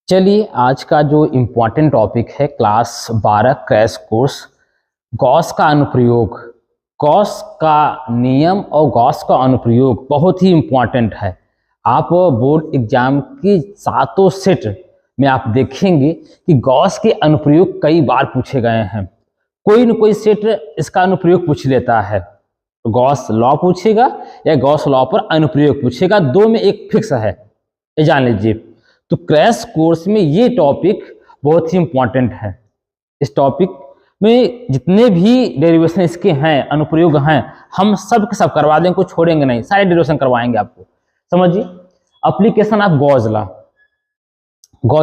चलिए आज का जो इम्पोर्टेंट टॉपिक है क्लास 12 क्रैश कोर्स गॉस का अनुप्रयोग। गॉस का नियम और गॉस का अनुप्रयोग बहुत ही इम्पोर्टेंट है। आप बोर्ड एग्जाम की सातों सेट में आप देखेंगे कि गॉस के अनुप्रयोग कई बार पूछे गए हैं। कोई न कोई सेट इसका अनुप्रयोग पूछ लेता है। तो गॉस लॉ पूछेगा या गॉस लॉ पर अनुप्रयोग पूछेगा, दो में एक फिक्स है, ये जान लीजिए। तो क्रैश कोर्स में ये टॉपिक बहुत ही इंपॉर्टेंट है। इस टॉपिक में जितने भी डेरिवेशन इसके हैं, अनुप्रयोग हैं, हम सब के सब करवा देंगे, कुछ छोड़ेंगे नहीं, सारे डेरिवेशन करवाएंगे आपको। समझिए एप्लीकेशन ऑफ गॉस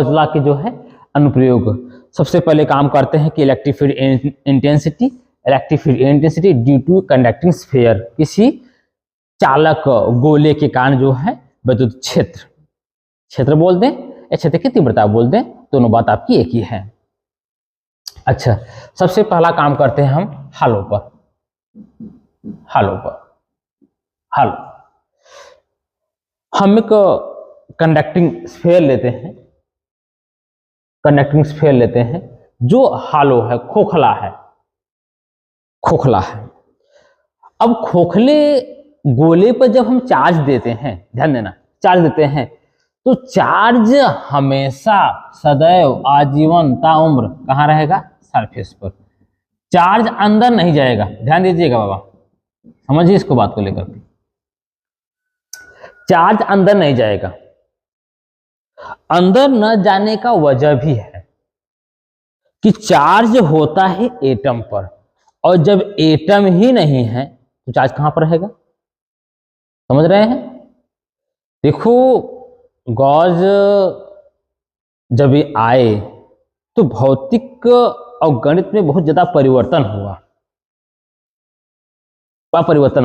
लॉ के जो है अनुप्रयोग। सबसे पहले काम करते हैं कि electric field intensity due to conducting sphere, किसी चालक गोले के कारण जो है विद्युत क्षेत्र बोलते हैं या क्षेत्र की तीव्रता बोलते हैं, दोनों बात आपकी एक ही है। अच्छा, सबसे पहला काम करते हैं हम हालों पर। हम एक कंडक्टिंग स्फीयर लेते हैं जो हालो है, खोखला है। अब खोखले गोले पर जब हम चार्ज देते हैं, ध्यान देना, चार्ज देते हैं तो चार्ज हमेशा सदैव आजीवन ताउम्र कहाँ रहेगा? सरफेस पर। चार्ज अंदर नहीं जाएगा, ध्यान दीजिएगा बाबा, समझिए इसको बात को लेकर के। चार्ज अंदर नहीं जाएगा। अंदर न जाने का वजह भी है कि चार्ज होता है एटम पर, और जब एटम ही नहीं है तो चार्ज कहां पर रहेगा? समझ रहे हैं? देखो, गॉस जब ये आए तो भौतिक और गणित में बहुत ज्यादा परिवर्तन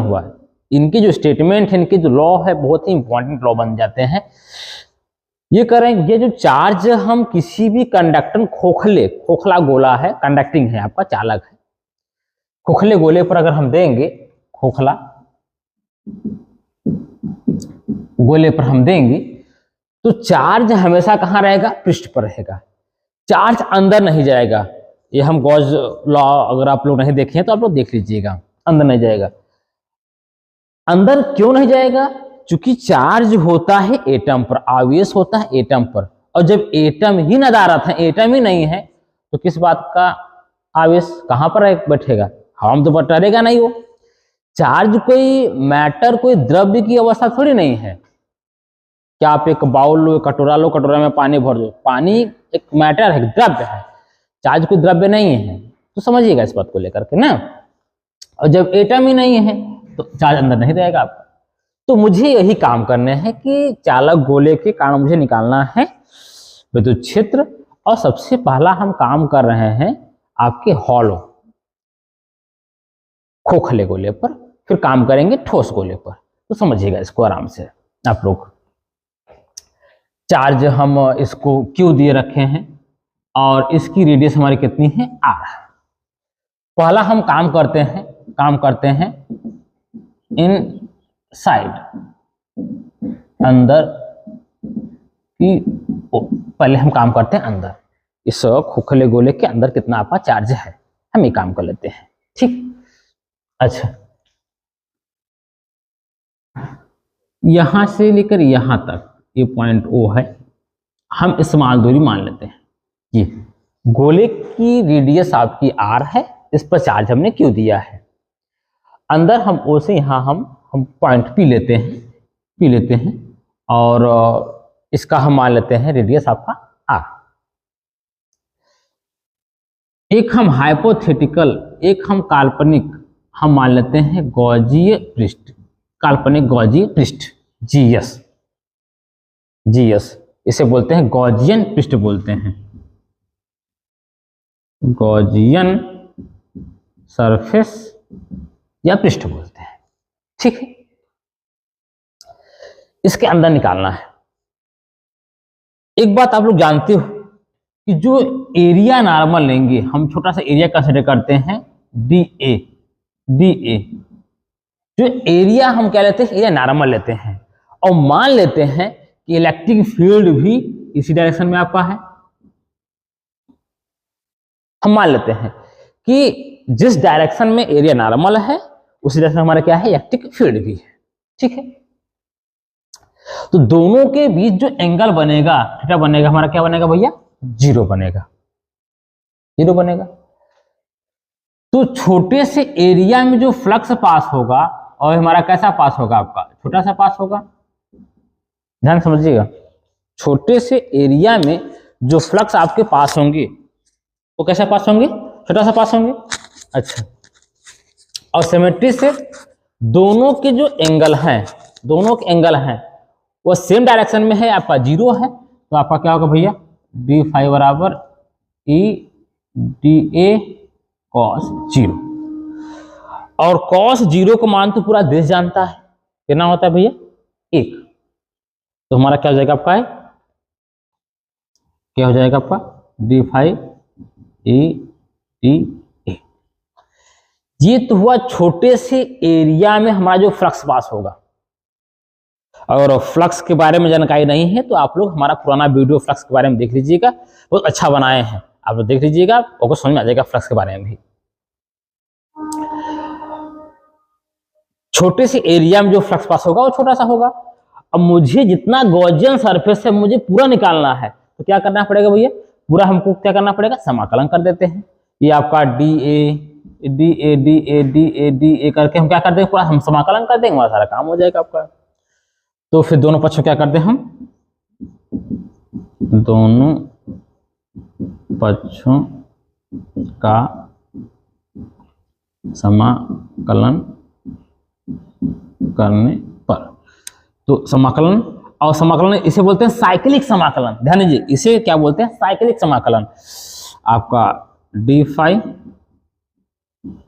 हुआ। इनके जो स्टेटमेंट है, इनके जो लॉ है, बहुत ही इंपॉर्टेंट लॉ बन जाते हैं। ये करेंगे, जो चार्ज हम किसी भी कंडक्टर, खोखला गोला है, कंडक्टिंग है, आपका चालक है, खोखले गोले पर अगर हम देंगे, खोखला गोले पर हम देंगे तो चार्ज हमेशा कहां रहेगा? पृष्ठ पर रहेगा। चार्ज अंदर नहीं जाएगा। ये हम गॉस लॉ अगर आप लोग नहीं देखे हैं तो आप लोग देख लीजिएगा, अंदर नहीं जाएगा। अंदर क्यों नहीं जाएगा? क्योंकि चार्ज होता है एटम पर, आवेश होता है एटम पर, और जब एटम ही नदारत है, एटम ही नहीं है, तो किस बात का आवेश कहां पर बैठेगा? हम तो टरेगा नहीं। वो चार्ज कोई मैटर, कोई द्रव्य की अवस्था थोड़ी नहीं है। क्या आप एक बाउल लो, कटोरा लो, कटोरा में पानी भर दो, पानी एक मैटर है, द्रव्य है, चार्ज कोई द्रव्य नहीं है। तो समझिएगा इस बात को लेकर के ना। और जब एटम ही नहीं है तो चार्ज अंदर नहीं रहेगा आपका। तो मुझे यही काम करने हैं कि चालक गोले के कारण मुझे निकालना है विद्युत क्षेत्र, और सबसे पहला हम काम कर रहे हैं आपके हॉलो, खोखले गोले पर, फिर काम करेंगे ठोस गोले पर। तो समझिएगा इसको आराम से आप लोग। चार्ज हम इसको Q दिए रखे हैं और इसकी रेडियस हमारी कितनी है? R। पहला हम काम करते हैं इन साइड, अंदर की, पहले हम काम करते हैं अंदर, इस खोखले गोले के अंदर कितना आपका चार्ज है, हम ये काम कर लेते हैं। ठीक, अच्छा, यहां से लेकर यहां तक ये पॉइंट O है, हम स्मॉल दूरी मान लेते हैं। ये गोले की रेडियस आपकी R है, इस पर चार्ज हमने Q दिया है। अंदर हम O से यहां हम पॉइंट P लेते हैं और इसका हम मान लेते हैं रेडियस आपका R। एक हम हाइपोथेटिकल, एक हम काल्पनिक, हम मान लेते हैं गॉसीय पृष्ठ, काल्पनिक गॉसीय पृष्ठ, GS, इसे बोलते हैं गॉसियन पृष्ठ बोलते हैं, गॉसियन सरफेस या पृष्ठ बोलते हैं। ठीक है, इसके अंदर निकालना है। एक बात आप लोग जानते हो कि जो एरिया नॉर्मल लेंगे, हम छोटा सा एरिया कंसिडर करते हैं DA, जो एरिया हम क्या लेते हैं? एरिया नॉर्मल लेते हैं, और मान लेते हैं कि इलेक्ट्रिक फील्ड भी इसी डायरेक्शन में आपका है। हम मान लेते हैं कि जिस डायरेक्शन में एरिया नॉर्मल है उसी डायरेक्शन हमारा क्या है, इलेक्ट्रिक फील्ड भी है। ठीक है, तो दोनों के बीच जो एंगल बनेगा थीटा बनेगा, हमारा क्या बनेगा भैया, 0 बनेगा, 0 बनेगा। तो छोटे से एरिया में जो फ्लक्स पास होगा और हमारा कैसा पास होगा, आपका छोटा सा पास होगा। ध्यान समझिएगा, छोटे से एरिया में जो फ्लक्स आपके पास होंगे वो कैसा पास होंगे, छोटा सा पास होंगे। अच्छा, और सिमेट्री से दोनों के जो एंगल हैं, दोनों के एंगल हैं वो सेम डायरेक्शन में है, आपका 0 है, तो आपका क्या होगा भैया, डी फाई बराबर ई डी ए कॉस 0। और कॉस 0 को मान तो पूरा देश जानता है, कितना होता है भैया, 1। तो हमारा क्या हो जाएगा आपका है, क्या हो जाएगा आपका, d phi E d A. ये तो हुआ छोटे से एरिया में हमारा जो फ्लक्स पास होगा। और फ्लक्स के बारे में जानकारी नहीं है तो आप लोग हमारा पुराना वीडियो फ्लक्स के बारे में देख लीजिएगा, बहुत अच्छा बनाए हैं, आप लोग देख लीजिएगा, आपको समझ में आ जाएगा फ्लक्स के बारे में भी। छोटे से एरिया में जो फ्लक्स पास होगा वो छोटा सा होगा। अब मुझे जितना गॉसियन सरफेस है मुझे पूरा निकालना है, तो क्या करना पड़ेगा भैया, पूरा हमको क्या करना पड़ेगा, समाकलन कर देते हैं। ये आपका D A D A D A D A D A करके हम क्या कर देंगे, पूरा हम समाकलन कर देंगे, हमारा सारा काम हो जाएगा आपका। तो फिर दोनों पक्षों क्या कर दें हम, दोनों पक्षों का समाकलन करने पर, तो समाकलन, और समाकलन इसे बोलते हैं साइक्लिक समाकलन। ध्यान दीजिए, इसे क्या बोलते हैं, साइक्लिक समाकलन। आपका डी फाई,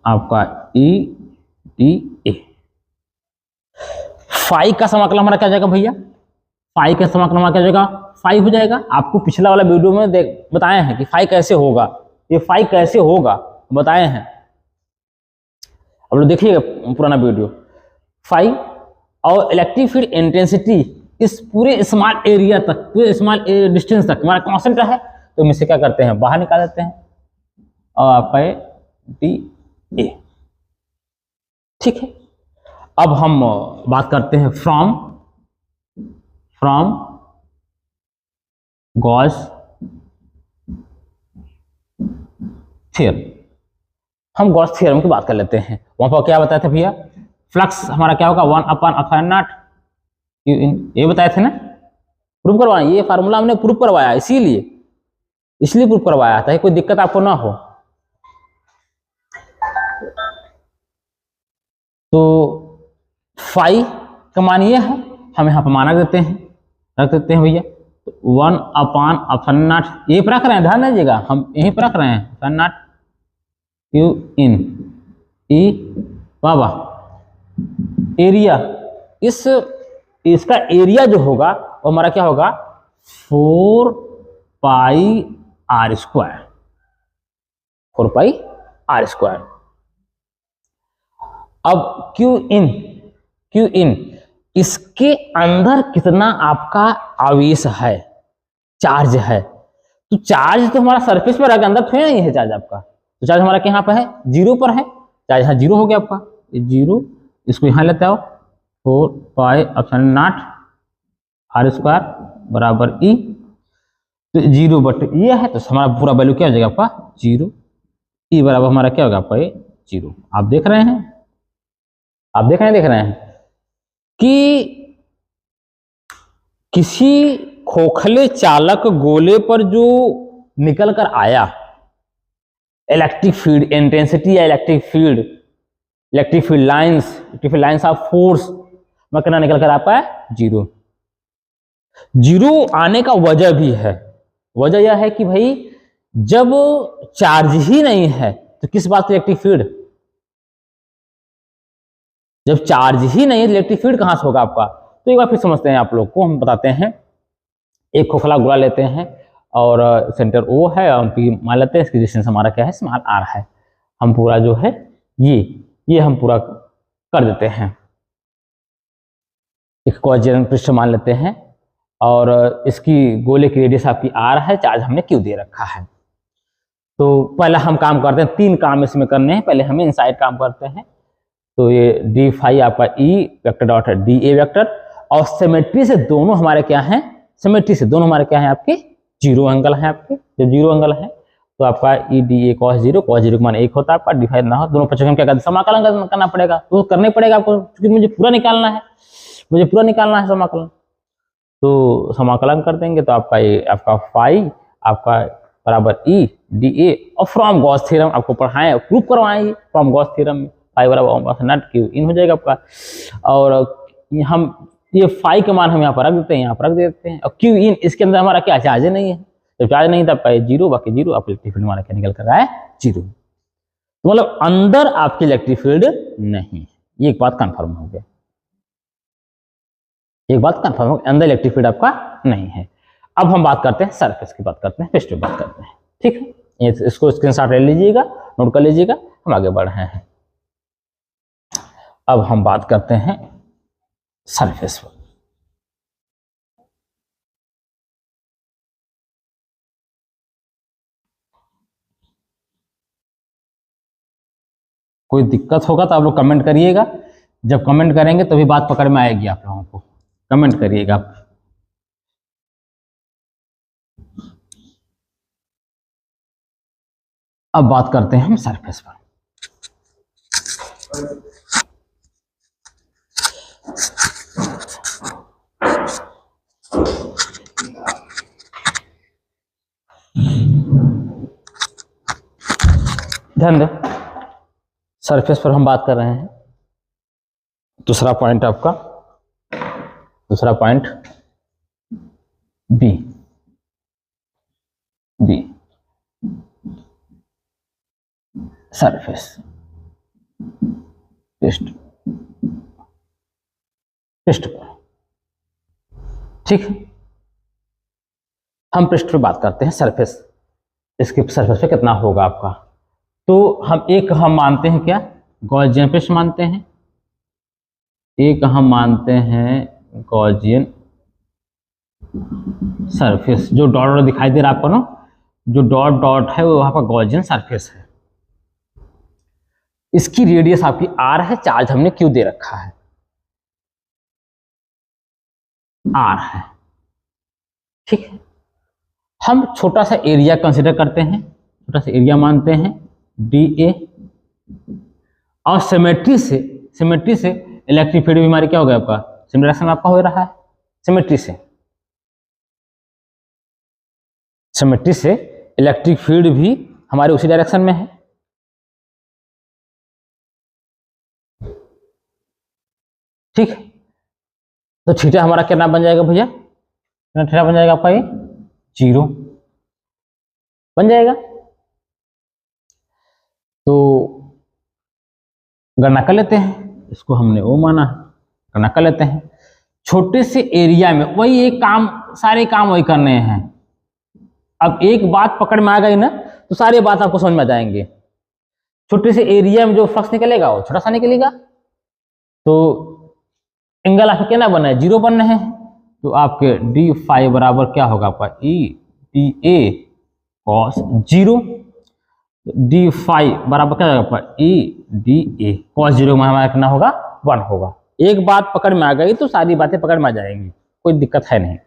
आपका ई डी ए, फाई का समाकलन हमारा क्या जाएगा भैया, फाई का समाकलन हमारा क्या जाएगा, फाई हो जाएगा। आपको पिछला वाला वीडियो में बताए हैं कि फाई कैसे होगा, ये फाई कैसे होगा बताए हैं, अब लोग देखिएगा पुराना वीडियो। फाई और इलेक्ट्रिक फील्ड इंटेंसिटी इस पूरे स्मॉल एरिया तक, पूरे स्मॉल डिस्टेंस तक हमारा कांस्टेंट है, तो हम इसे क्या करते हैं, बाहर निकाल देते हैं, और आपका डी ए। ठीक है, अब हम बात करते हैं फ्रॉम गॉस थ्योरम। हम गॉस थ्योरम की बात कर लेते हैं। वहां पर क्या बताया था भैया, फ्लक्स हमारा क्या होगा, 1/0 क्यू इन, ये बताए थे ना, प्रूफ करवाया, ये फार्मूला हमने प्रूफ करवाया, इसलिए प्रूफ करवाया था, कोई दिक्कत आपको ना हो। तो फाई का मान ये है, हम यहाँ पर माना रख देते हैं भैया, 1/0, ये पर रख रहे हैं, ध्यान दीजिएगा, हम यहीं पर रख रहे हैं, 0 Q in E Baba area, इसका एरिया जो होगा वो हमारा क्या होगा, 4πr², 4πr²। अब क्यू इन इसके अंदर कितना आपका आवेश है, चार्ज है, तो चार्ज तो हमारा सरफेस पर आगे, अंदर थोड़ा नहीं है चार्ज आपका, तो चार्ज हमारा यहाँ पर है, 0 पर है, चार्ज यहाँ 0 हो गया आपका, ये 0, इसको यहाँ लेते हो, 4πr² बराबर ई, तो 0 ये है, तो हमारा पूरा वैल्यू क्या हो जाएगा आपका, 0, ई बराबर हमारा क्या होगा आपका, ये 0। आप देख रहे हैं कि किसी खोखले चालक गोले पर जो निकल कर आया इलेक्ट्रिक फील्ड इंटेंसिटी या electric field lines of force में कितना निकल कर आता है, 0 आने का वजह भी है। वजह यह है कि भाई जब चार्ज ही नहीं है तो किस बात की इलेक्ट्रिक फील्ड, जब चार्ज ही नहीं है तो इलेक्ट्रिक फील्ड कहां से होगा आपका। तो एक बार फिर समझते हैं, आप लोग को हम बताते हैं। एक खोखला गोला लेते हैं और सेंटर O है, और मान लेते हैं इसकी डिस्टेंस हमारा क्या है, स्मॉल r है। हम पूरा जो है ये हम पूरा कर देते हैं, एक क्वाड्रेंट पृष्ठ मान लेते हैं, और इसकी गोले की रेडियस आपकी आर है, चार्ज हमने क्यू दे रखा है। तो पहला हम काम करते हैं, 3 काम इसमें करने हैं। पहले हम इनसाइड काम करते हैं। तो ये डी फाई आपका ई वेक्टर डॉट है डी ए वेक्टर, और सिमेट्री से दोनों हमारे क्या हैं, सिमेट्री से दोनों हमारे क्या हैं, आपके 0 एंगल हैं। आपके जो 0 एंगल है तो आपका ई डी ए कॉस 0 का मान 1 होता है आपका, डी फाई ना हो, दोनों पक्षों में क्या करते हैं, समाकलन करना पड़ेगा। तो करना ही पड़ेगा आपको, क्योंकि मुझे पूरा निकालना है, समाकलन। तो समाकलन कर देंगे तो आपका ये आपका फाई आपका बराबर ई डी ए, और फ्रॉम गॉस थ्योरम आपको पढ़ाएं, प्रूफ करवाएं फ्रॉम गॉस थ्योरम, फाई बराबर नॉट क्यू इन हो जाएगा आपका। और हम ये फाई का मान हम यहाँ पर रख देते हैं, यहाँ पर रख देते हैं, और क्यू इन इसके अंदर हमारा क्या चार्ज नहीं है। जब चार्ज नहीं था आपका 0, बाकी 0, आप इलेक्ट्रिक फील्ड हमारा क्या निकल कर रहा है 0। तो मतलब अंदर आपकी इलेक्ट्रिक फील्ड नहीं है, ये एक बात कंफर्म हो गया, एक बात कंफर्म हो गया, अंदर इलेक्ट्रिक फील्ड आपका नहीं है। अब हम बात करते हैं सरफेस की, बात करते हैं पृष्ठ की बात करते हैं, ठीक है। इसको स्क्रीनशॉट ले लीजिएगा, नोट कर लीजिएगा, हम आगे बढ़ रहे हैं। अब हम बात करते हैं सरफेस पर। कोई दिक्कत होगा तो आप लोग कमेंट करिएगा, जब कमेंट करेंगे तभी बात पकड़ में आएगी आप लोगों को, कमेंट करिएगा आप। अब बात करते हैं हम सरफेस पर। ध्यान दो, सरफेस पर हम बात कर रहे हैं। दूसरा पॉइंट आपका, दूसरा पॉइंट बी, सरफेस, पृष्ठ पर, ठीक है। हम पृष्ठ पर बात करते हैं सरफेस, इसके सरफेस पे कितना होगा आपका। तो हम मानते हैं क्या, गॉसियन पृष्ठ मानते हैं, एक हम मानते हैं गॉसियन सरफेस। जो डॉट डॉट दिखाई दे रहा है आपको ना, जो डॉट डॉट है वो वहां पर गॉसियन सरफेस है। इसकी रेडियस आपकी आर है, चार्ज हमने क्यू दे रखा है, आर है, ठीक है। हम छोटा सा एरिया कंसिडर करते हैं, छोटा सा एरिया मानते हैं डी ए, और सिमेट्री से इलेक्ट्रिक फील्ड भी हमारी क्या हो गया आपका, सिमेट्री डायरेक्शन आपका हो रहा है, सिमेट्री से इलेक्ट्रिक फील्ड भी हमारे उसी डायरेक्शन में है, ठीक है। तो थीटा हमारा कितना बन जाएगा भैया, थीटा बन जाएगा आपका ये 0 बन जाएगा। तो गणना कर लेते हैं, इसको हमने वो माना है, गणना कर लेते हैं। छोटे से एरिया में वही एक काम, सारे काम वही करने हैं। अब एक बात पकड़ में आ गई ना तो सारी बात आपको समझ में आ जाएंगे। छोटे से एरिया में जो फ्लक्स निकलेगा वो छोटा सा निकलेगा, तो एंगल आपका क्या बना है, 0 बन रहे हैं। तो आपके डी फाई बराबर क्या होगा आपका, E d A cos 0, d phi बराबर क्या होगा आपका, ई डी ए कॉस 0 में हमारा कितना होगा, 1 होगा। एक बात पकड़ में आ गई तो सारी बातें पकड़ में आ जाएंगी, कोई दिक्कत है नहीं।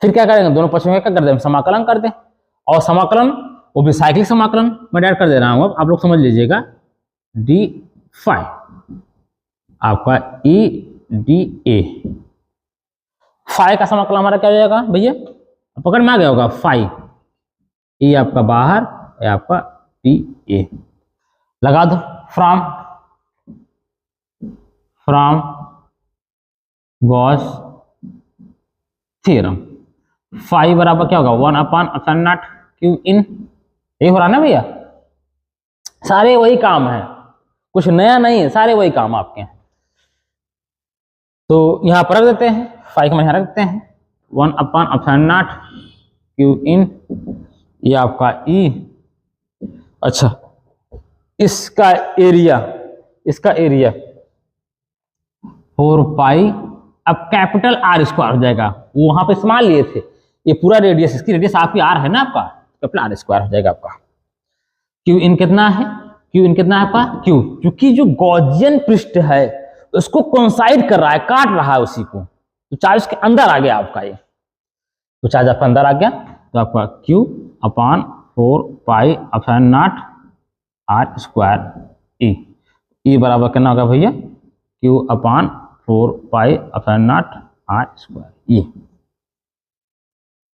फिर क्या करेंगे, दोनों पक्षों में क्या कर दें, समाकलन कर दें, और समाकलन वो भी साइक्लिक समाकलन मैं डायरेक्ट कर दे रहा हूं, अब आप लोग समझ लीजिएगा। डी फाई आपका ई डी ए, फाई का समाकलन हमारा क्या हो जाएगा भैया, पकड़ में आ गया होगा, फाई ई आपका बाहर, ए आपका डी ए, लगा दो फ्रॉम गॉस थ्योरम। फाई बराबर क्या होगा, 1/ε0 क्यू इन, ये हो रहा ना भैया, सारे वही काम है, कुछ नया नहीं है, सारे वही काम आपके हैं। तो यहां पर रख देते हैं, फाई का मान यहां रख देते हैं, 1/ε0 क्यू इन, ये आपका ई, अच्छा इसका एरिया 4 पाई अब कैपिटल आर स्क्वायर हो जाएगा, वो वहां पे स्मॉल लिए थे, ये पूरा रेडियस, इसकी रेडियस आपकी आर है ना आपका, कैपिटल आर स्क्वायर हो जाएगा आपका। क्यू इन कितना है, क्यू इन कितना है आपका, क्यू, क्योंकि जो गॉसियन पृष्ठ है उसको कोइंसाइड कर रहा है, काट रहा है उसी को, तो चार्ज के अंदर आ गया आपका ये, तो चार्ज आपका अंदर आ गया, तो आपका Q upon 4 pi epsilon not are square E बराबर कितना होगा भैया, Q upon 4 pi epsilon not are square E.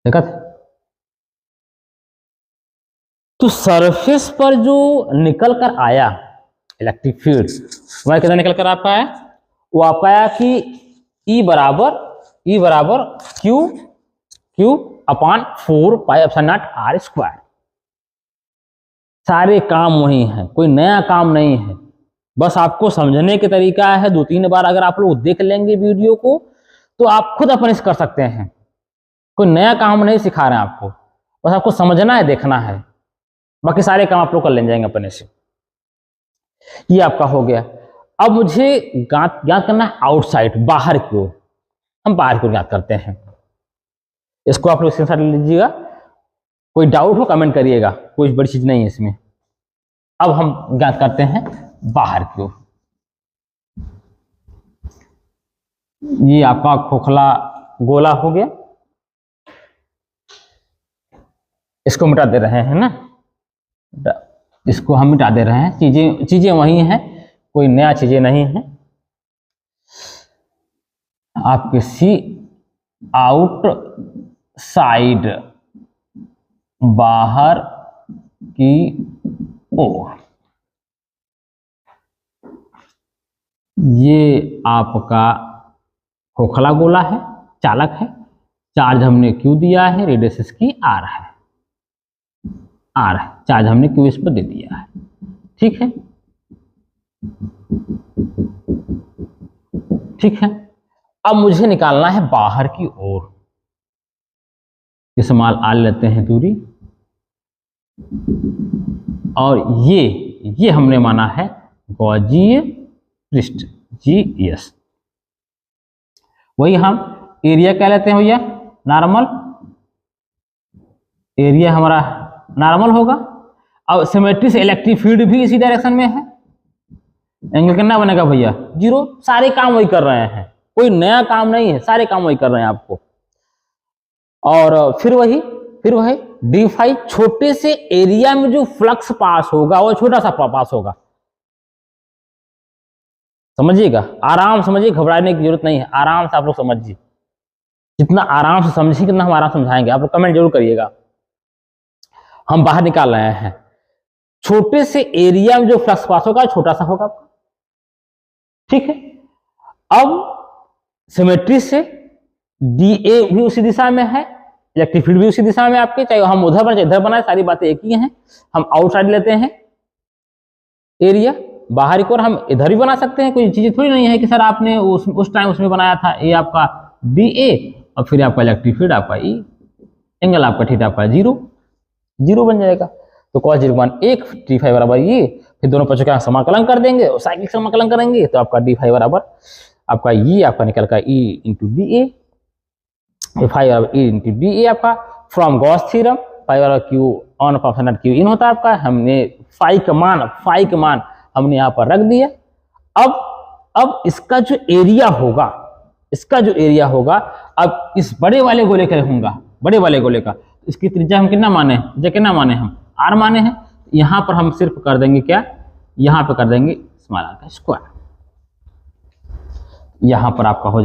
देखा था? तो सरफेस पर जो निकल कर आया इलेक्ट्रिक फील्ड, वह कितना निकल कर आपका आया, वो आपका आया कि ई बराबर Q upon 4 pi epsilon not are square. सारे काम वही हैं, कोई नया काम नहीं है, बस आपको समझने के तरीका है। 2-3 बार अगर आप लोग देख लेंगे वीडियो को तो आप खुद अपने से कर सकते हैं, कोई नया काम नहीं सिखा रहे हैं आपको, बस आपको समझना है, देखना है, बाकी सारे काम आप लोग कर ले जाएंगे अपने से। ये आपका हो गया। अब मुझे ज्ञात करना है आउटसाइड, बाहर की ओर, हम बाहर की ओर ज्ञात करते हैं। इसको आप लोग स्क्रीनशॉट ले लीजिएगा, कोई डाउट हो कमेंट करिएगा, कोई बड़ी चीज नहीं है इसमें। अब हम ज्ञात करते हैं बाहर की ओर। ये आपका खोखला गोला हो गया, इसको मिटा दे रहे हैं ना, इसको हम मिटा दे रहे हैं, चीजें वही हैं, कोई नया चीजें नहीं है। आपके सी आउट साइड, बाहर की ओर, ये आपका खोखला गोला है, चालक है, चार्ज हमने क्यू दिया है, रेडियस इसकी आर है, चार्ज हमने क्यू इस पर दे दिया है, ठीक है, ठीक है। अब मुझे निकालना है बाहर की ओर, इस्तेमाल आर लेते हैं दूरी, और ये हमने माना है गॉसियन पृष्ठ, GS। वही हम एरिया क्या लेते हैं भैया, नॉर्मल, एरिया हमारा नॉर्मल होगा। अब सिमेट्री से इलेक्ट्रिक फील्ड भी इसी डायरेक्शन में है, एंगल कितना बनेगा भैया, 0। सारे काम वही कर रहे हैं, कोई नया काम नहीं है, सारे काम वही कर रहे हैं आपको। और फिर वही डी फाई, छोटे से एरिया में जो फ्लक्स पास होगा वो छोटा सा पास होगा, समझिएगा, आराम समझिए, घबराने की जरूरत नहीं है, आराम से आप लोग समझिए, जितना आराम से समझिए कितना हम आराम समझाएंगे, आप लोग कमेंट जरूर करिएगा। हम बाहर निकाल रहे हैं, छोटे से एरिया में जो फ्लक्स पास होगा छोटा सा होगा, ठीक है। अब सिमेट्री से DA भी उसी दिशा में है, इलेक्ट्रिक फील्ड भी उसी दिशा में आपके, चाहे हम उधर बनाए इधर बनाए, सारी बातें एक ही हैं। हम आउटसाइड लेते हैं एरिया, बाहर की ओर हम इधर भी बना सकते हैं, कोई चीजें थोड़ी नहीं है कि सर आपने उस टाइम उसमें बनाया था, ये आपका DA और फिर आपका इलेक्ट्रिक फील्ड आपका E, एंगल आपका थीटा आपका 0 बन जाएगा। तो cos 0.1 d फाई बराबर ये, फिर दोनों पक्षों का समाकलन कर देंगे, साइक्लिक समाकलन करेंगे, तो आपका d फाई बराबर आपका ये आपका निकल का E इंटू DA, फाई बराबर E इंटू DA आपका फ्रॉम गॉस थ्योरम, फाई बराबर Q ऑन अपॉन Q इन होता है आपका। हमने फाई का मान हमने यहाँ पर रख दिया। अब इसका जो एरिया होगा, अब इस बड़े वाले गोले का रहूंगा, बड़े वाले गोले का, इसकी त्रिज्या हम कितना माने हम R माने हैं। यहाँ पर हम सिर्फ कर देंगे क्या, यहाँ पर कर देंगे स्मॉल r का स्क्वायर, यहाँ पर आपका हो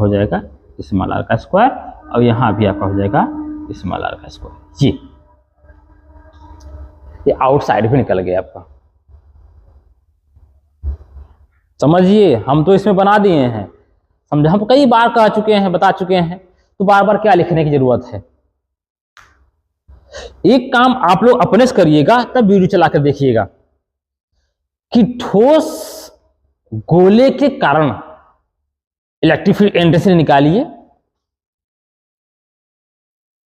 जाएगा स्मॉल r का स्क्वायर, और यहाँ भी आपका हो जाएगा स्मॉल r का स्क्वायर। ये आउटसाइड भी निकल गया आपका, समझिए। हम तो इसमें बना दिए हैं, समझे, हम कई बार कह चुके हैं, बता चुके हैं, तो बार बार क्या लिखने की जरूरत है। एक काम आप लोग अपने से करिएगा, तब वीडियो चलाकर देखिएगा कि ठोस गोले के कारण इलेक्ट्रिक फील्ड एंट्रेंस निकालिए,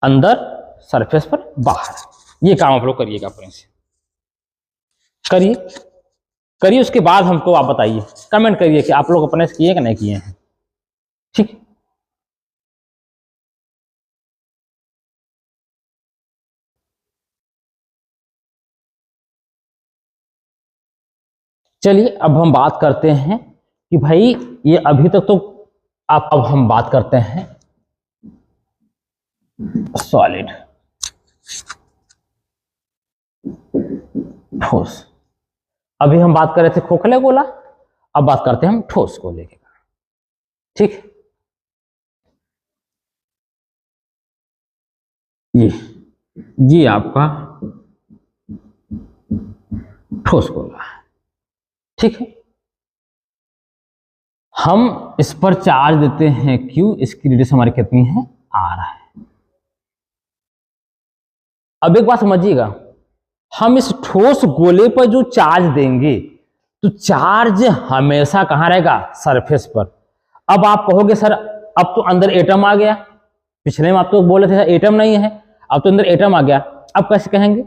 अंदर, सरफेस पर, बाहर। ये काम आप लोग करिएगा अपने से, करिए। उसके बाद हमको आप बताइए, कमेंट करिए कि आप लोग अपने से किए कि नहीं किए हैं। ठीक। चलिए अब हम बात करते हैं कि भाई ये अभी तक तो अब हम बात करते हैं सॉलिड, ठोस। अभी हम बात कर रहे थे खोखले गोला, अब बात करते हैं हम ठोस गोले की। ठीक, ये आपका ठोस गोला है। ठीक है, हम इस पर चार्ज देते हैं Q, इसकी रेडियस हमारी कितनी है, R है। अब एक बात समझिएगा, हम इस ठोस गोले पर जो चार्ज देंगे तो चार्ज हमेशा कहां रहेगा, सरफेस पर। अब आप कहोगे सर अब तो अंदर एटम आ गया, पिछले में आप तो बोले थे एटम नहीं है, अब तो अंदर एटम आ गया, अब कैसे कहेंगे?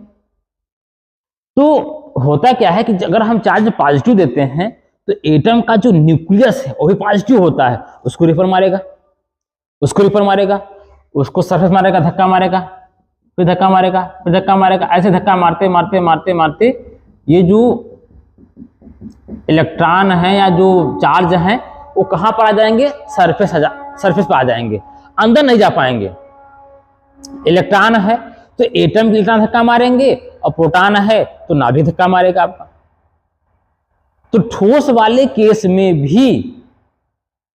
तो होता क्या है कि अगर हम चार्ज पॉजिटिव देते हैं तो एटम का जो न्यूक्लियस है वो भी पॉजिटिव होता है, उसको रिपर मारेगा, उसको रिपर मारेगा, उसको सरफेस मारेगा, धक्का मारेगा, फिर धक्का मारेगा, फिर धक्का मारेगा, ऐसे धक्का मारते मारते मारते मारते ये जो इलेक्ट्रॉन है या जो चार्ज है वो कहां पर आ जाएंगे, सरफेस पर आ जाएंगे, अंदर नहीं जा पाएंगे। इलेक्ट्रॉन है तो एटम के इलेक्ट्रॉन धक्का मारेंगे, और प्रोटॉन है तो नाभिक धक्का मारेगा आपका। तो ठोस वाले केस में भी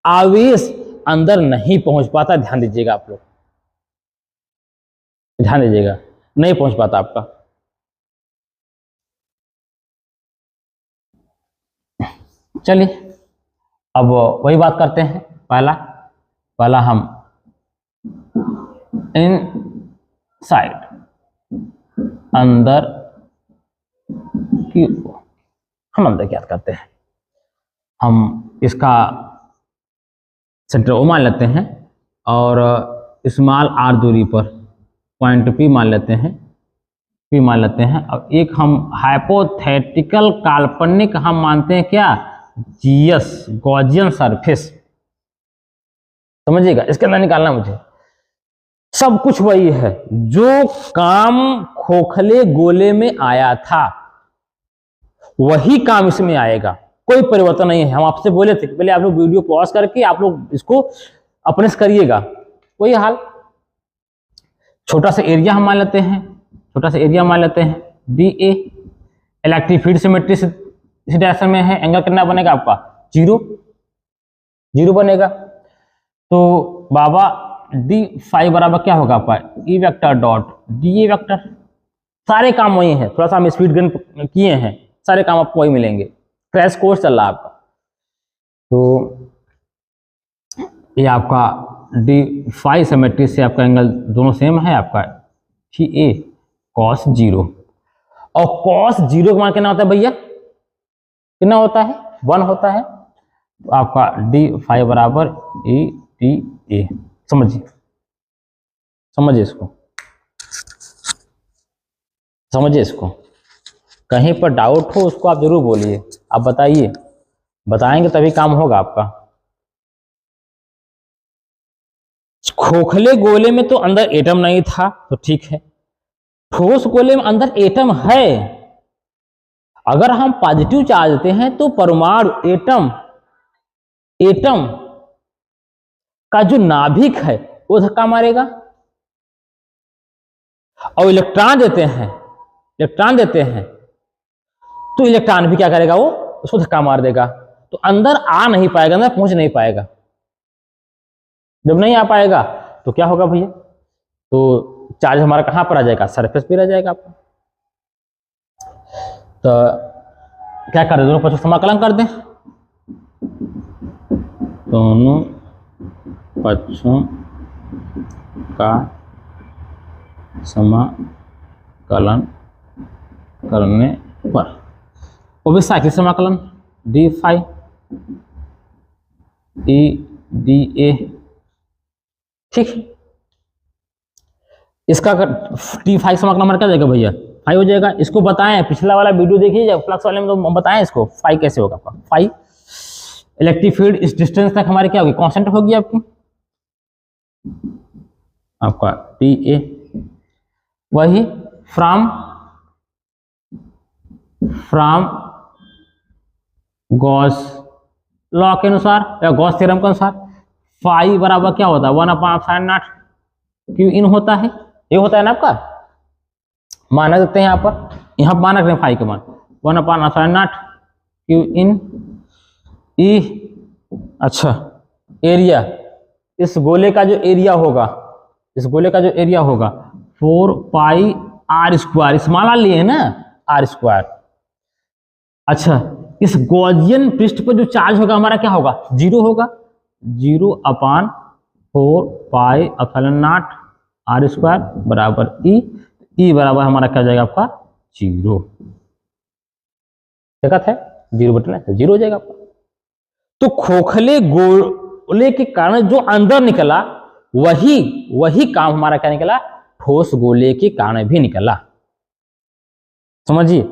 आवेश अंदर नहीं पहुंच पाता, ध्यान दीजिएगा आप लोग, ध्यान दीजिएगा, नहीं पहुंच पाता आपका। चलिए अब वही बात करते हैं, पहला हम इन साइड, अंदर की, हम अंदर क्या करते हैं, हम इसका सेंटर ओ मान लेते हैं और स्मॉल r दूरी पर पॉइंट P मान लेते हैं, P मान लेते हैं। अब एक हम हाइपोथेटिकल काल्पनिक हम मानते हैं क्या, GS, गॉसियन सरफेस, समझिएगा, इसके अंदर निकालना मुझे। सब कुछ वही है जो काम खोखले गोले में आया था, वही काम इसमें आएगा, कोई परिवर्तन नहीं है। हम आपसे बोले थे पहले आप लोग वीडियो पॉज करके आप लोग इसको अपने से करिएगा, वही हाल। छोटा सा एरिया हम मान लेते हैं, छोटा सा एरिया मान लेते हैं DA, इलेक्ट्रिक फील्ड सिमेट्री इस डायरेक्शन में है, एंगल कितना बनेगा आपका, 0 बनेगा। तो बाबा d फाई बराबर क्या होगा आपका, E vector dot DA vector. सारे काम वही है, थोड़ा सा हम स्पीड गन किए हैं, सारे काम आपको वही मिलेंगे, क्रैश कोर्स चल रहा है आपका। तो ये आपका d फाई सिमेट्री से आपका एंगल दोनों सेम है आपका, थीटा cos 0, और cos 0 का मान कितना होता है भैया, कितना होता है, 1 होता है। तो आपका d फाई बराबर ETA, समझिए, समझिए इसको, समझिए इसको, कहीं पर डाउट हो उसको आप जरूर बोलिए, आप बताइए, बताएंगे तभी काम होगा आपका। खोखले गोले में तो अंदर एटम नहीं था तो ठीक है, ठोस गोले में अंदर एटम है। अगर हम पॉजिटिव चार्ज देते हैं तो परमाणु एटम का जो नाभिक है वो धक्का मारेगा, और इलेक्ट्रॉन देते हैं तो इलेक्ट्रॉन भी क्या करेगा, वो उसको धक्का मार देगा, तो अंदर आ नहीं पाएगा, अंदर पहुंच नहीं पाएगा। जब नहीं आ पाएगा तो क्या होगा भैया, तो चार्ज हमारा कहां पर आ जाएगा, सरफेस पे रह जाएगा आपका। तो क्या कर दे, दोनों पक्षों समाकलन कर दें, दोनों पक्षों का समाकलन करने पर, वो भी साइक्लिक समाकलन, d फाई EDA, ठीक। इसका d फाई समाकलन हमारा क्या जाएगा भैया, फाई हो जाएगा। इसको बताएं, पिछला वाला वीडियो देखिए, फ्लक्स वाले में तो बताएं इसको फाई कैसे होगा आपका, फाई इलेक्ट्रिक फील्ड इस डिस्टेंस तक हमारी क्या होगी, कांस्टेंट होगी आपका टी ए। वही फ्रॉम गॉस लॉ के अनुसार या गॉस थ्योरम के अनुसार फाई बराबर क्या होता है 1/sin0 क्यू इन होता है, ये होता है ना आपका, माना देते हैं यहाँ पर माना रखते हैं फाई के मान 1/sin0 क्यू इन ई। अच्छा एरिया, इस गोले का जो एरिया होगा, 4πr², इस माना लिए है ना r²। अच्छा इस गॉसियन पृष्ठ पर जो चार्ज होगा हमारा क्या होगा, 0 होगा, 0/4πε0 r² बराबर ई बराबर हमारा क्या हो जाएगा आपका 0। देखा था 0 बटन है 0 हो जाएगा आपका। तो खोखले गोले के कारण जो अंदर निकला वही काम हमारा क्या निकला, ठोस गोले के कारण भी निकला। समझिए,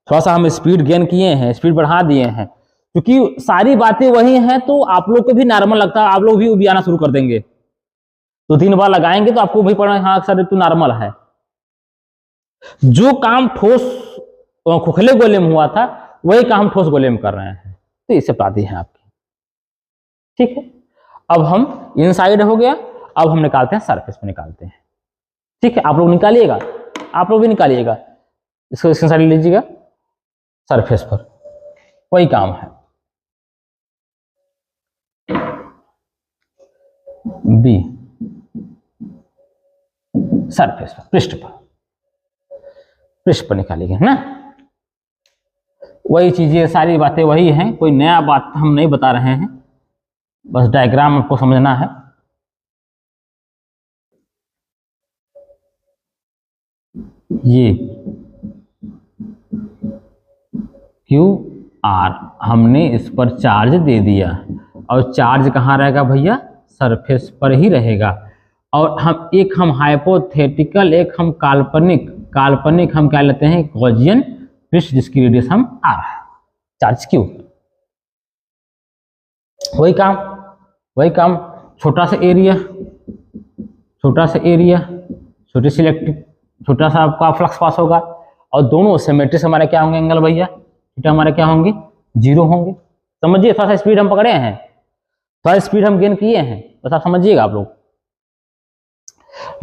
थोड़ा सा हम स्पीड गेन किए हैं, स्पीड बढ़ा दिए हैं, क्योंकि सारी बातें वही हैं तो आप लोग को भी नॉर्मल लगता है, आप लोग भी आना शुरू कर देंगे। 2-3 बार लगाएंगे तो आपको भी पढ़ना, हाँ सर तो नॉर्मल है। जो काम ठोस खोखले गोले में हुआ था वही काम ठोस गोले में कर रहे हैं, तो इससे बातें हैं आपकी। ठीक है, अब हम इनसाइड हो गया, अब हम निकालते हैं सरफेस पे निकालते हैं। ठीक है, आप लोग निकालिएगा, आप लोग भी निकालिएगा, इसको स्क्रीनशॉट ले लीजिएगा। सरफेस पर वही काम है, बी सरफेस पर, पृष्ठ पर निकालिएगा ना। वही चीजें, सारी बातें वही हैं, कोई नया बात हम नहीं बता रहे हैं, बस डायग्राम आपको समझना है। ये QR हमने इस पर चार्ज दे दिया, और चार्ज कहाँ रहेगा भैया, सरफेस पर ही रहेगा। और हम हाइपोथेटिकल, एक हम काल्पनिक हम क्या लेते हैं, गॉसियन पृष्ठ जिसकी रेडियस हम R है, चार्ज Q। वही काम, छोटा सा एरिया, छोटी सी इलेक्ट्रिक, छोटा सा आपका फ्लक्स पास होगा, और दोनों सिमेट्री से हमारे क्या होंगे एंगल भैया, थीटा हमारे क्या होंगे 0 होंगे। समझिए, थोड़ा सा स्पीड हम पकड़े हैं, थोड़ा स्पीड हम गेन किए हैं, बस आप समझिएगा आप लोग।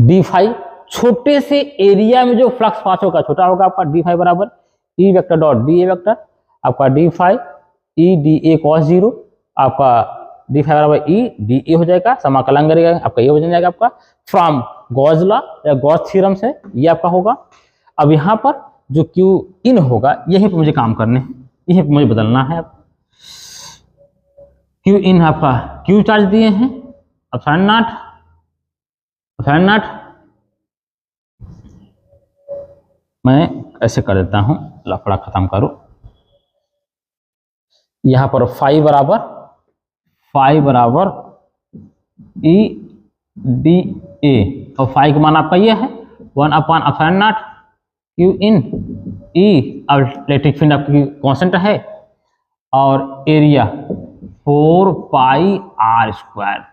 d∅, छोटे से एरिया में जो फ्लक्स पास होगा छोटा होगा आपका d∅ बराबर E vector dot dA vector, आपका d∅ E dA cos 0, आपका d∅ बराबर E dA हो जाएगा, समाकलन करेगा आपका ये हो जाएगा आपका फ्रॉम गॉस लॉ या गॉस थ्योरम से, ये आपका होगा। अब यहाँ पर जो Q इन होगा यहीं पर मुझे काम करने हैं, यहीं पर मुझे बदलना है। Q इन आपका Q चार्ज दिए हैं, अब sin0 मैं ऐसे कर देता हूं, लफड़ा खत्म करो। यहां पर फाई बराबर E dA, और फाई का मान आपका ये है 1/sin0 Q इन E, अब इलेक्ट्रिक फील्ड आपकी कांस्टेंट है, और area 4πr²,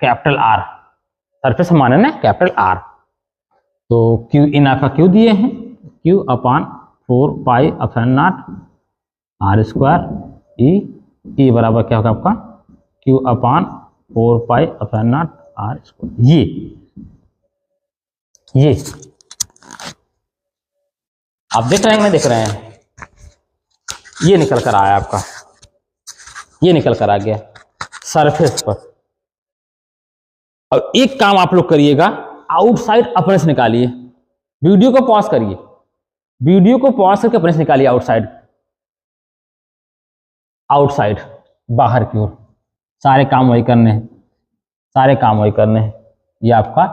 capital R, surface माने ना कैपिटल R। तो Q इन आपका Q दिए हैं, Q/4πε0 r² E बराबर क्या होगा आपका Q/4πε0 r²। ये आप देख रहे हैं, मैं देख रहे हैं, ये निकल कर आया आपका, ये निकल कर आ गया सरफेस पर। अब एक काम आप लोग करिएगा, आउटसाइड अपने से निकालिए, वीडियो को पॉज करिए, वीडियो को पॉज करके अपने से निकालिए आउटसाइड बाहर की ओर। सारे काम वही करने हैं, ये आपका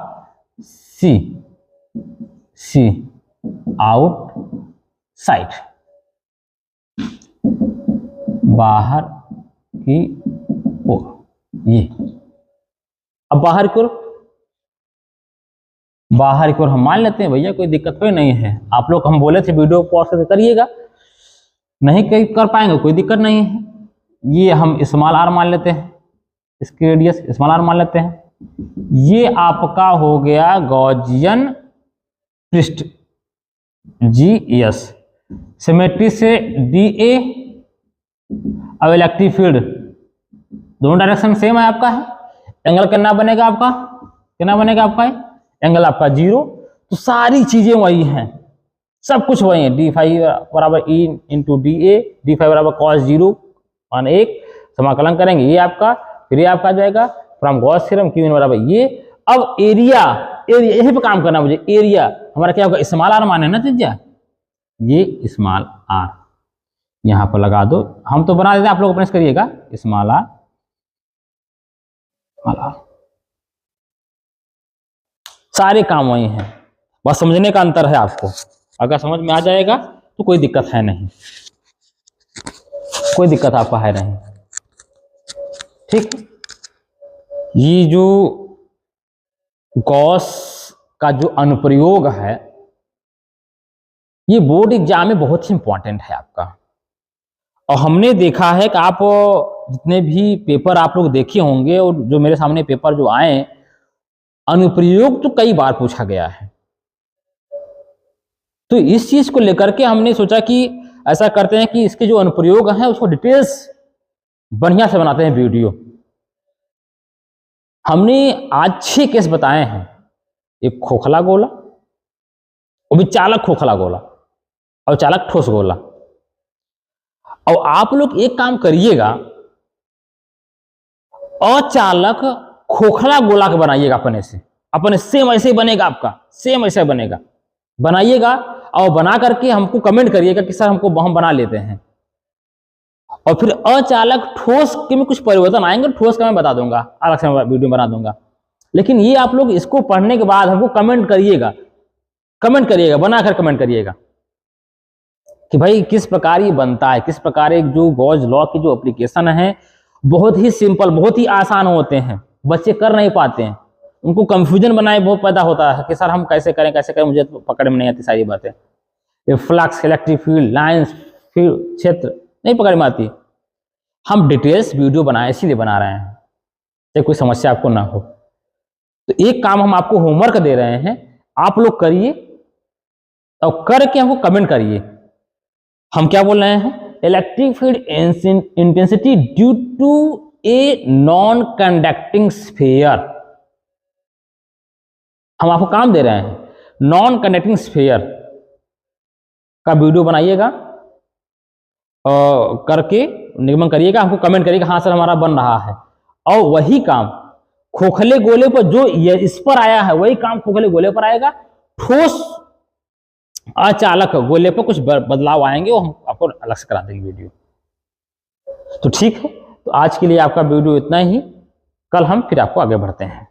सी आउटसाइड, बाहर की ओर। ये अब बाहर की ओर हम मान लेते हैं भैया, कोई दिक्कत कोई नहीं है। आप लोग हम बोले थे वीडियो पॉज करके करिएगा, नहीं कर पाएंगे कोई दिक्कत नहीं है, ये हम स्मॉल आर मान लेते हैं, इसकी रेडियस स्मॉल आर मान लेते हैं। ये आपका हो गया गॉसियन पृष्ठ GS। सिमेट्री से DA। अब इलेक्ट्रिक फील्ड दोनों डायरेक्शन सेम है आपका है। एंगल कितना बनेगा आपका, कितना बनेगा आपका एंगल आपका 0। तो सारी चीजें वही हैं, सब कुछ वही है। d फाई बराबर E into DA, d phi बराबर cos 0 मान 1, समाकलन करेंगे ये आपका, फिर ये आपका जाएगा फ्रॉम गॉस थ्योरम Q बराबर ये। अब एरिया, एरिया यहीं पे काम करना मुझे। एरिया हमारा क्या होगा, स्मॉल आर माने ना त्रिज्या, ये स्मॉल आर यहां पर लगा दो। हम तो बना देते हैं, आप लोग अपने से करिएगा। स्मॉल आर, सारे काम वही हैं, बस समझने का अंतर है आपको। अगर समझ में आ जाएगा तो कोई दिक्कत है नहीं, कोई दिक्कत आपका है नहीं। ठीक, ये जो गॉस का जो अनुप्रयोग है, ये बोर्ड एग्जाम में बहुत ही इंपॉर्टेंट है आपका। और हमने देखा है कि आप जितने भी पेपर आप लोग देखे होंगे और जो मेरे सामने पेपर जो आए, अनुप्रयोग तो कई बार पूछा गया है। तो इस चीज को लेकर के हमने सोचा कि ऐसा करते हैं कि इसके जो अनुप्रयोग हैं उसको डिटेल्स बढ़िया से बनाते हैं वीडियो। हमने आज 6 केस बताए हैं। एक खोखला गोला, वो भी चालक खोखला गोला, और चालक ठोस गोला। और आप लोग एक काम करिएगा, अचालक खोखला गोला के बनाइएगा अपने सेम ऐसे ही बनेगा आपका, सेम ऐसे बनेगा, बनाइएगा और बना करके हमको कमेंट करिएगा कि सर हमको हम बना लेते हैं। और फिर अचालक ठोस के में कुछ परिवर्तन आएंगे, ठोस का मैं बता दूंगा, अलग से वीडियो बना दूंगा। लेकिन ये आप लोग इसको पढ़ने के बाद हमको कमेंट करिएगा, कमेंट करिएगा, बनाकर कमेंट करिएगा कि भाई किस प्रकार ये बनता है, किस प्रकार एक जो गॉस लॉ की जो एप्लीकेशन है बहुत ही सिंपल, बहुत ही आसान होते हैं, बच्चे कर नहीं पाते हैं, उनको कंफ्यूजन बनाए बहुत पैदा होता है कि सर हम कैसे करें कैसे करें, मुझे तो पकड़ में नहीं आती सारी बातें। ये flux, electric field, lines, field, क्षेत्र नहीं पकड़ में आती। हम डिटेल्स वीडियो बनाए इसीलिए बना रहे हैं चाहे कोई समस्या आपको ना हो। तो एक काम हम आपको होमवर्क दे रहे हैं, आप लोग करिए और करके हमको कमेंट करिए। हम क्या बोल रहे हैं, electric field intensity due to a non conducting sphere. हम आपको काम दे रहे हैं, नॉन कंडक्टिंग स्फीयर का वीडियो बनाइएगा और करके निगमन करिएगा, हमको कमेंट करिएगा हाँ सर हमारा बन रहा है। और वही काम खोखले गोले पर जो इस पर आया है वही काम खोखले गोले पर आएगा। ठोस अचालक गोले पर कुछ बदलाव आएंगे, वो हम आपको अलग से करा देंगे वीडियो। तो ठीक है, तो आज के लिए आपका वीडियो इतना ही, कल हम फिर आपको आगे बढ़ते हैं।